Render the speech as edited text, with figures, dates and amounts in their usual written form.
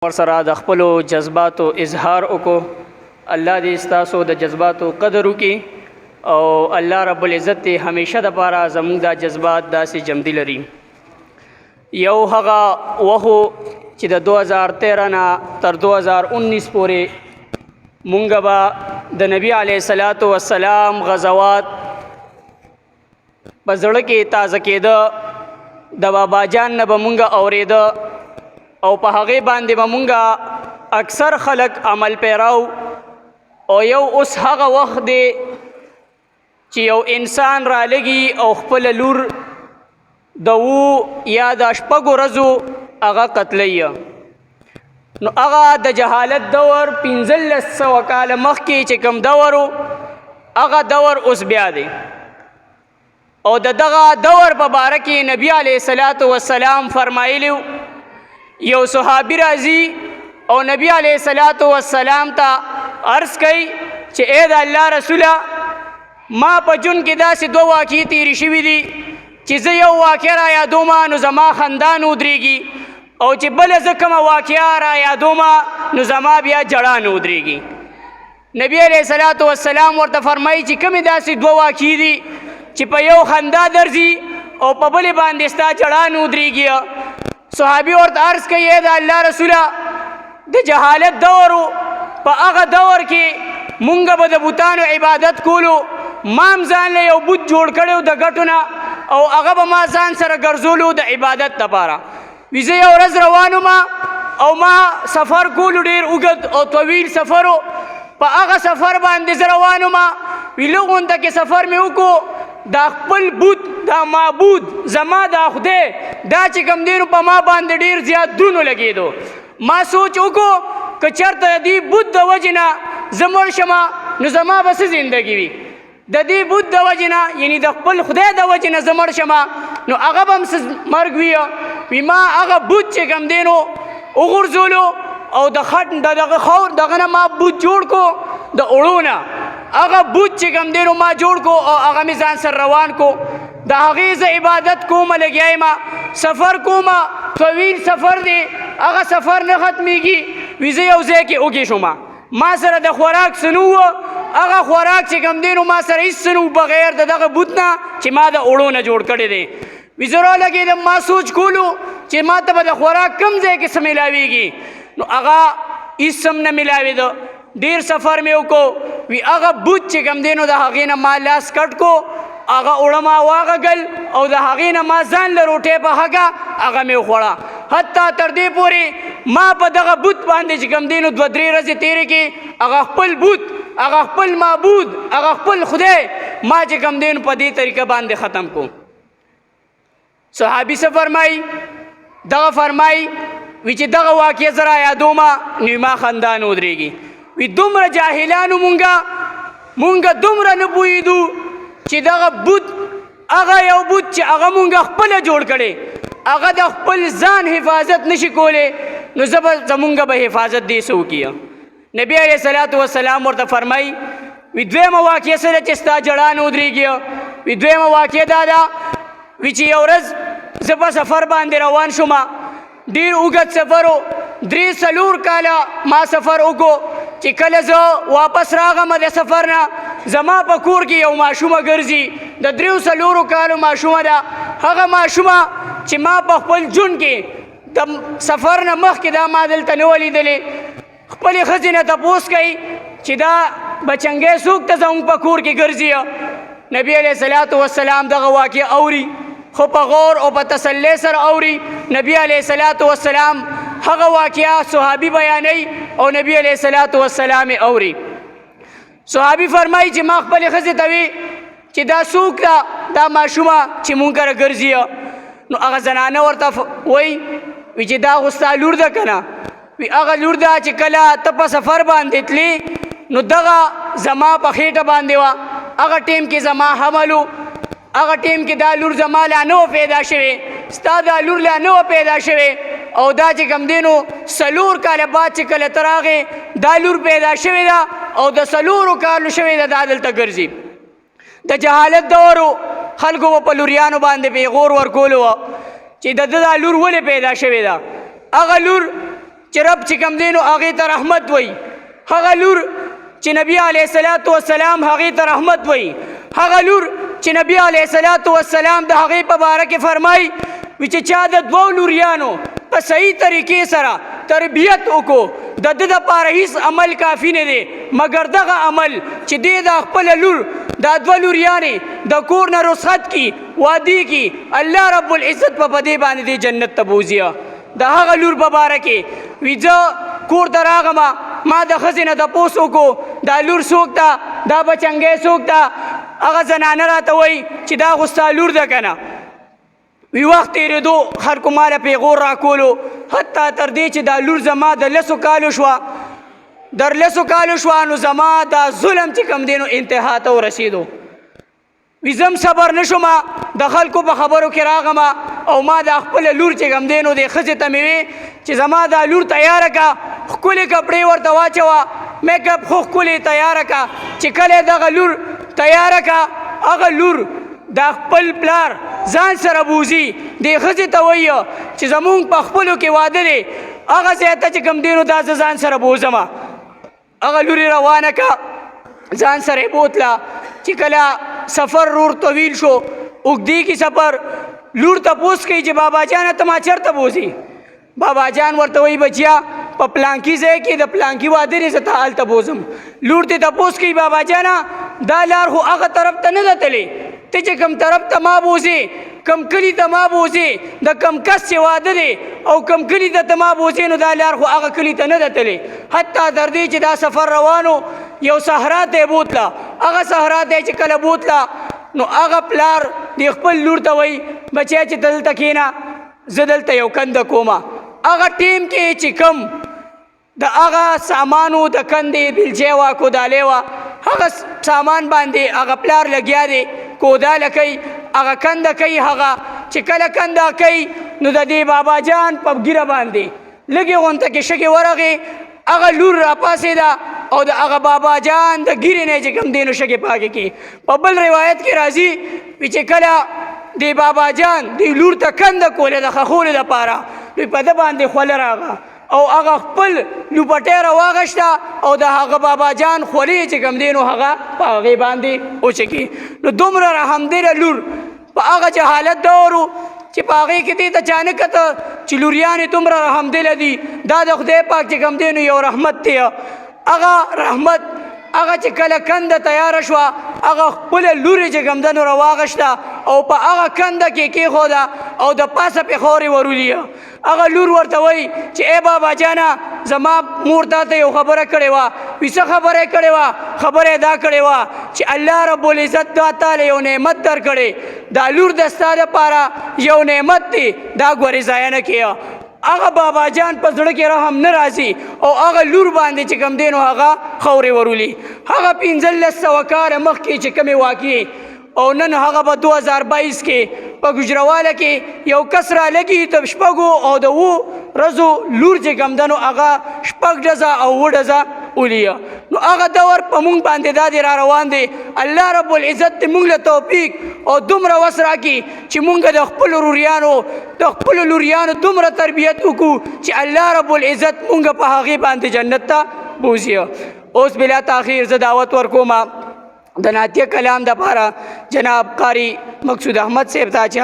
ورسره د خپلو جذباتو اظهار وکړو. الله دې ستاسو د جذباتو قدر وکړي او الله رب العزت دې همیشه دپاره زموږ دا جذبات داسې جمدي لري. یو هغه وخو چې د 2013 نه تر 2019 پورې مونږ به د نبی علیه الصلاۃ والسلام غزوات په زړه کې تازه کېده، د بابا جان نه به مونږ اورېده او په هغې باندې به مونږ اکثر خلک عمل پیراو. او یو اوس هغه وخت دی چې یو انسان رالګي او خپله لور د 7 یا د 8 ورځو هغه قتلوي. نو هغه د جهالت دور 1500 کاله مخکې چې کوم دور و هغه دور اوس بیا دی. او د دغه دور په باره کې نبی علیه الصلاۃ والسلام فرمایلی یو صحابي راځي او نبی علیه الصلاۃ والسلام ته عرض کوي چې اے د الله رسوله ما په جون کې داسې 2 واقعې تېرې شوي دي چې زه یو واقع را یادومه نو زما خندا نه ودرېږي او چې بله زه کومه واقعه را یادومه نو زما بیا جړه نه ودرېږي. نبی علیه الصلاۃ والسلام ورته فرمایي چې کومې داسې 2 واقعې دي چې په یو خندا درځي او په بلې باندې ستا جړه نه ودرېږي. صحابي ورته عرض کوي ای د الله رسوله د جهالت دور و، په هغه دور کې مونږ به د بوتانو عبادت کولو، ما هم ځان له یو بوت جوړ کړی د ګټو نه او هغه به ما ځان سره ګرځولو د عبادت لپاره. وي زه یو ورځ روان وم او ما سفر کولو ډېر اوږد او طویل سفر و. په هغه سفر باندې زه روان وم، وي لږ غونته کې سفر مې وکړو، دا خپل بوت دا معبود زما دا خدای دا چې کوم دی نو په ما باندې ډېر زیات درونو لګېدو. ما سوچ وکړو که چېرته د دې بوت د وجې نه زه مړ شمه نو زما به څه زندګي وي، د دې بوت د وجې نه یعنې د خپل خدای د وجې نه زه مړ شمه نو هغه به هم څه مرګ وي. وي ما هغه بوت چې کوم دی نو وغورځولو او د خټ د دغه خور دغه نه ما بوت جوړ کو د اوړو نه، هغه بوت چې کوم دی نو ما جوړ کو او هغه مې ځان سره روان کو. د هغې زه عبادت کومه لګیا یم، سفر کومه، طویل سفر دی، هغه سفر نه ختمیږي. وي زه یو ځای کې وږې شومه، ما سره د خوراک څه نه وه، هغه خوراک چې کوم دی نو ما سره هېڅ څه نه و بغیر د دغه بوت نه چې ما د اوړو نه جوړ کړی دی. وي زه رالګېدم، ما سوچ کولو چې ما ته به د خوراک کوم ځای کې څه میلاویږي نو هغه هېڅ هم نه میلاوېده. ډېر سفر مې وکړو، وي هغه بوت چې کوم دی نو د هغې نه ما لاس کټ کو، هغه اوړه ما واغږل او د هغې نه ما ځان له روټۍ په هګه هغه مې وخوړه. حتی تر دې پورې ما په دغه بوت باندې چې کوم دی نو 2-3 ورځې تېرې کړې، هغه خپل بوت، هغه خپل معبود، هغه خپل خدای ما چې کوم دی نو په دې طریقه باندې ختم کو. صحابي څه فرمایي؟ دغه فرمایي وي چې دغه واقعه زه را یادومه نو ما خندا نه ودرېږي. وي دومره جاهلانو مونږ دومره نه پوهېدو چې دغه بوت هغه یو بوت چې هغه مونږ خپله جوړ کړی هغه د خپل ځان حفاظت نشي کولی نو زمونږ به حفاظت دې څه وکړي. نبی علیه الصلاۃ والسلام ورته فرمایي وي دویمه واقعه څه ده چې ستا جړه نه ودرېږي. وي دویمه واقعه دا ده وي چې یو ورځ زه په سفر باندې روان شومه، ډېر اوږد سفر و، 3-4 کاله ما سفر وکړو. چې کله زه واپس راغم د سفر نه، زما په کور کې یو ماشومه ګرځي، د 3-4 کالو ماشومه ده. هغه ماشومه چې ما په خپل ژوند کې د سفر نه مخکې دا ما دلته نه وه لیدلې، خپلې ښځې نه تپوس کوي چې دا بچنګی څوک ته زموږ په کور کې ګرځي. نبی علیه الصلاۃ والسلام دغه واقع اوري، خو په غور او په تسلی سره اوري. نبی علیه الصلاۃ والسلام هغه واقعه صحابي بیانوي او نبی علیه الصلاۃ والسلام یې اوري. صحابي فرمایي چې ما خپلې ښځې ته وي چې دا څوک ده دا ماشومه چې مونږ کره ګرځي. نو هغه زنانه ورته وایي وي چې دا خو ستا لور ده که نه؟ وي هغه لور ده چې کله ته په سفر باندې تلې نو دغه زما په خېټه باندې وه، هغه ټیم کې زما حمل و، هغه ټیم کې دا لور زما لا نه وه پیدا شوې، ستا دا لور لا نه وه پیدا شوې او دا چې کوم دی نو 4 کاله بعد چې کله ته راغې دا لور پیدا شوې ده او د 4 کالو شوې ده، دا دلته ګرځي. د جهالت دور و، خلکو به په لوریانو باندې پیغور ورکولو چې د ده دا لور ولې پیدا شوې ده. هغه لور چې رب چې کوم دی نو هغې ته رحمت وایي، هغه لور چې نبي علیه الصلاة والسلام هغې ته رحمت وایي، هغه لور چې نبي علیه الصلاة والسلام د هغې په باره کې فرمایي وی چې چا د دوو لوریانو په صحیح طریقې سره تربیت وکړو د ده دپاره هیڅ عمل کافي نه دی مګر دغه عمل چې دی د خپله لور دا دوه لوریانې د کور نه رخصت کي واده کي الله رب العزت په دې باندې دی جنت ته بوځي. د هغه لور په باره کې وي زه کور ته راغمه ما د ښځې نه تپوس وکړو دا لور څوک ده دا بچنګی څوک ده هغه زنانه راته وایي چې دا خو ستا لور ده که نه وی وخت تېرېدو خلکو ماله پیغور راکولو حتی تر دې چې دا لور زما د 10 کالو شوه در 10 کالو شوه نو زما دا ظلم چې کوم دی نو انتها ته ورسېدو وی زم صبر نه شومه د خلکو په خبرو کې راغمه او ما دا خپله لور چې کوم دی نو دې ښځې ته مې وې چې زما دا لور تیاره که ښکلې کپړې ورته واچوه میک اپ خو ښکلې تیاره که چې کله دغه لور تیاره که هغه لور دا خپل پلار ځان سره بوځي دې ښځې ته وایي چې زمونږ په خپلو کې واده دی هغه ځای ته چې کوم دی نو دا زه ځان سره بوځمه هغه لور یې روانه که ځان سره یې بوتله چې کله سفر رور طویل شو اوږدې کې سفر لور تپوس کوي چې بابا جانه ته ما چېرته بوځي بابا جان ورته وایي بچیا په پلانکي ځای کې د پلانکي واده دی زه ته هلته بوځم لور ترې تپوس کوي بابا جانه دا لار خو هغه طرف ته نه ده تللی ته چې کوم طرف ته ما بوځې کم کلي ته ما بوځې د کم کس چې واده دی او کم کلي ته ما بوځې نو دا لار خو هغه کلي ته نه ده تللی حتی تر دې چې دا سفر روانو یو صحرا ته یې بوتله هغه صحرا ته چې کله بوتله نو هغه پلار د خپل لور ته وایي بچی چې دلته کښېنه زه دلته یو کنده کومه هغه ټیم کې چې کم د هغه سامانو د کندې بیلچې وه کودالې وه هغه سامان باندې هغه پلار لګیا دی کوداله کوي هغه کنده کوي هغه چې کله کنده کوي نو د دې بابا جان په ګیره باندې لږې غونته کې شګې ورغې هغه لور راپاسېده او د هغه بابا جان د ګیرې نه چې کوم دی نو شګې پاکې کړي په بل روایت کې راځي وي چې کله د بابا جان د لور ته کنده کولې د خښولو دپاره نو په ده باندې خوله راغه او هغه خپل لوپټیره واغشته او د هغه بابا جان خولې چې کوم دی نو هغه په هغې باندې وچکي نو دومره رحمدله لور په هغه جهالت دور و چې په هغې کې دې ته چا نه کته چې لوریانې دومره رحمدله دي دا د خدای پاک چې کوم دی نو یو رحمت دی هغه رحمت هغه چې کله کنده تیاره شوه هغه خپله لورې چې کوم ده نو راواغشته او په هغه کنده کې کېښوده او د پاسه پې خورې ورولیه هغه لور ورته وایي چې ای بابا جانه زما مور تا ته یو خبره کړې وه وي څه خبره یې کړې وه خبره یې دا کړې وه چې الله رب العزت دا تاله یو نعمت در کړې دا لور د ستا دپاره یو نعمت دی دا ګورې ضایع نه کړه هغه بابا جان په زړه کې رحم نه راځي او هغه لور باندې چې کوم دی نو هغه خورې ورولي هغه 1500 کاله مخکې چې کومې واقعې او نن هغه په 2022 کې په ګوجرواله کې یو کس رالګي د شپږو او د 7 ورځو لور چې کوم ده نو هغه 6 ډزه او 7 ډزه ولیه نو هغه دور په مونږ باندې دا دی را روان دی الله رب العزت دې مونږ له توفیق او دومره وس راکړي چې مونږ د خپلو لوریانو دومره تربیت وکړو چې الله رب العزت مونږ په هغې باندې جنت ته بوځي. اوس بلا تاخیر زه دعوت ورکوم د نعتیه کلام دپاره جناب قاری مقصود احمد صاحب ته چې